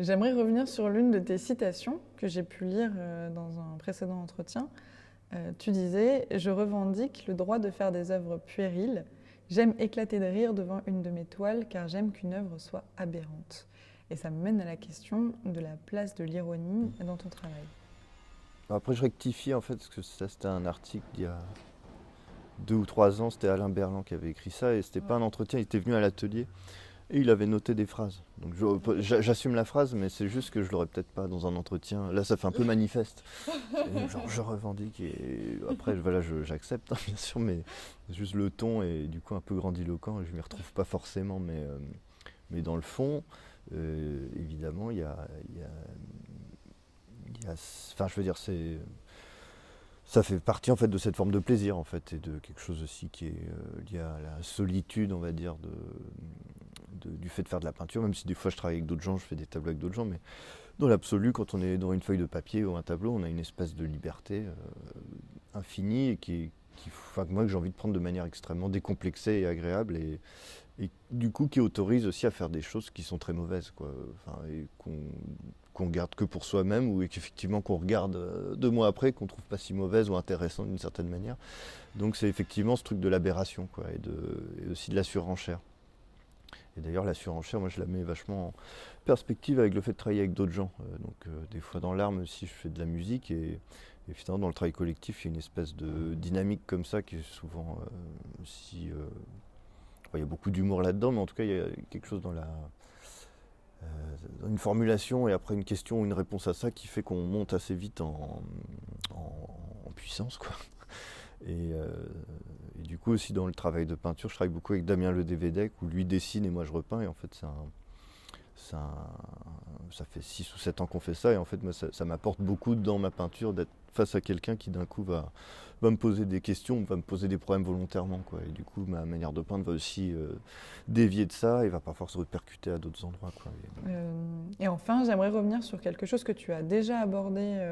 J'aimerais revenir sur l'une de tes citations que j'ai pu lire dans un précédent entretien. Tu disais « Je revendique le droit de faire des œuvres puériles. J'aime éclater de rire devant une de mes toiles car j'aime qu'une œuvre soit aberrante. » Et ça me mène à la question de la place de l'ironie dans ton travail. Après, je rectifie en fait, parce que ça, c'était un article d'il y a 2 ou 3 ans. C'était Alain Berland qui avait écrit ça, et c'était pas un entretien. Il était venu à l'atelier et il avait noté des phrases. Donc j'assume la phrase, mais c'est juste que je l'aurais peut-être pas dans un entretien. Là, ça fait un peu manifeste. Et genre, je revendique, et après, voilà, j'accepte, hein, bien sûr, mais juste le ton est du coup un peu grandiloquent. Je m'y retrouve pas forcément, mais dans le fond, évidemment, enfin, je veux dire, ça fait partie en fait de cette forme de plaisir en fait, et de quelque chose aussi qui est lié à la solitude, on va dire, du fait de faire de la peinture, même si des fois je travaille avec d'autres gens, je fais des tableaux avec d'autres gens, mais dans l'absolu, quand on est dans une feuille de papier ou un tableau, on a une espèce de liberté infinie, et enfin, que j'ai envie de prendre de manière extrêmement décomplexée et agréable, et du coup qui autorise aussi à faire des choses qui sont très mauvaises, quoi. Enfin, et qu'on garde que pour soi-même, ou qu'effectivement qu'on regarde 2 mois après, qu'on trouve pas si mauvaise ou intéressante d'une certaine manière. Donc c'est effectivement ce truc de l'aberration, quoi, et aussi de la surenchère. Et d'ailleurs, la surenchère, moi je la mets vachement en perspective avec le fait de travailler avec d'autres gens. Des fois dans l'art, aussi je fais de la musique, et finalement dans le travail collectif, il y a une espèce de dynamique comme ça qui est souvent aussi. Il y a beaucoup d'humour là-dedans, mais en tout cas, il y a quelque chose dans une formulation et après une question ou une réponse à ça qui fait qu'on monte assez vite en puissance, quoi. Et, euh, et du coup, aussi dans le travail de peinture, je travaille beaucoup avec Damien Le Dévédec, où lui dessine et moi je repeins. Et en fait, ça fait 6 ou 7 ans qu'on fait ça. Et en fait, moi, ça m'apporte beaucoup dans ma peinture d'être face à quelqu'un qui d'un coup va me poser des questions, va me poser des problèmes volontairement, quoi. Et du coup, ma manière de peindre va aussi dévier de ça et va parfois se répercuter à d'autres endroits, quoi. Et enfin, j'aimerais revenir sur quelque chose que tu as déjà abordé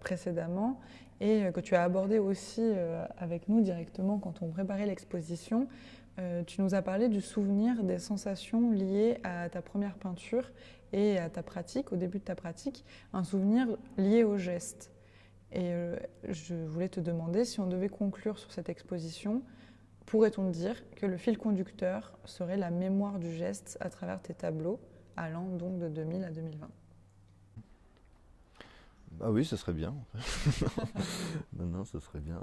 précédemment et que tu as abordé aussi avec nous directement quand on préparait l'exposition. Tu nous as parlé du souvenir des sensations liées à ta première peinture et à ta pratique, au début de ta pratique, un souvenir lié au geste. Et je voulais te demander si on devait conclure sur cette exposition, pourrait-on dire que le fil conducteur serait la mémoire du geste à travers tes tableaux, allant donc de 2000 à 2020? Ah oui, ça serait bien. Non, non, ça serait bien.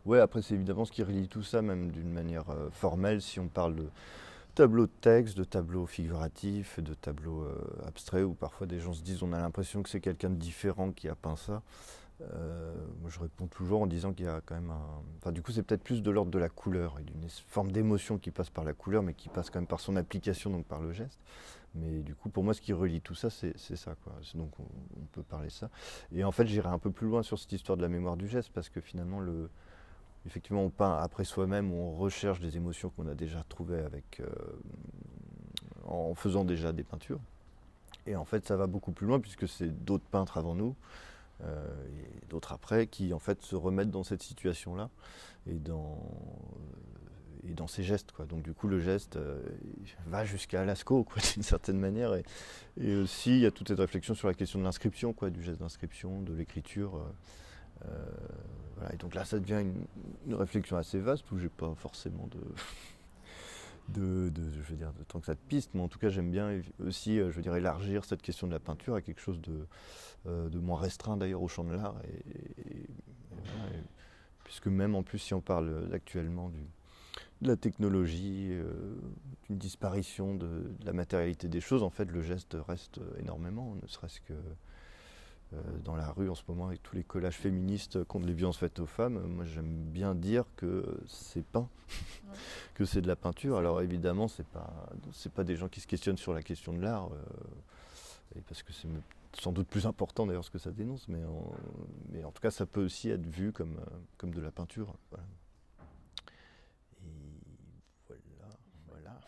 Ouais, après, c'est évidemment ce qui relie tout ça, même d'une manière formelle, si on parle de tableaux de texte, de tableaux figuratifs, de tableaux abstraits, où parfois des gens se disent on a l'impression que c'est quelqu'un de différent qui a peint ça. Moi, je réponds toujours en disant qu'il y a quand même un. Enfin, du coup, c'est peut-être plus de l'ordre de la couleur et d'une forme d'émotion qui passe par la couleur, mais qui passe quand même par son application, donc par le geste. Mais du coup, pour moi, ce qui relie tout ça, c'est ça, quoi. Donc, on peut parler de ça. Et en fait, j'irai un peu plus loin sur cette histoire de la mémoire du geste, parce que finalement, effectivement, on peint après soi-même, ou on recherche des émotions qu'on a déjà trouvées en faisant déjà des peintures. Et en fait, ça va beaucoup plus loin, puisque c'est d'autres peintres avant nous, et d'autres après, qui en fait se remettent dans cette situation-là et dans ces gestes, quoi. Donc du coup, le geste va jusqu'à Lascaux, quoi, d'une certaine manière. Et aussi, il y a toute cette réflexion sur la question de l'inscription, quoi, du geste d'inscription, de l'écriture. Voilà. Et donc là, ça devient une réflexion assez vaste, où j'ai pas forcément je veux dire, de tant que ça te piste, mais en tout cas, j'aime bien aussi, je veux dire, élargir cette question de la peinture à quelque chose de moins restreint d'ailleurs au champ de l'art. Voilà, puisque même en plus, si on parle actuellement de la technologie, d'une disparition de la matérialité des choses, en fait, le geste reste énormément, ne serait-ce que dans la rue en ce moment, avec tous les collages féministes contre les violences faites aux femmes. Moi, j'aime bien dire que c'est peint, ouais, que c'est de la peinture. Alors évidemment, c'est pas des gens qui se questionnent sur la question de l'art, et parce que c'est sans doute plus important d'ailleurs ce que ça dénonce, mais en tout cas, ça peut aussi être vu comme de la peinture. Voilà. Et voilà.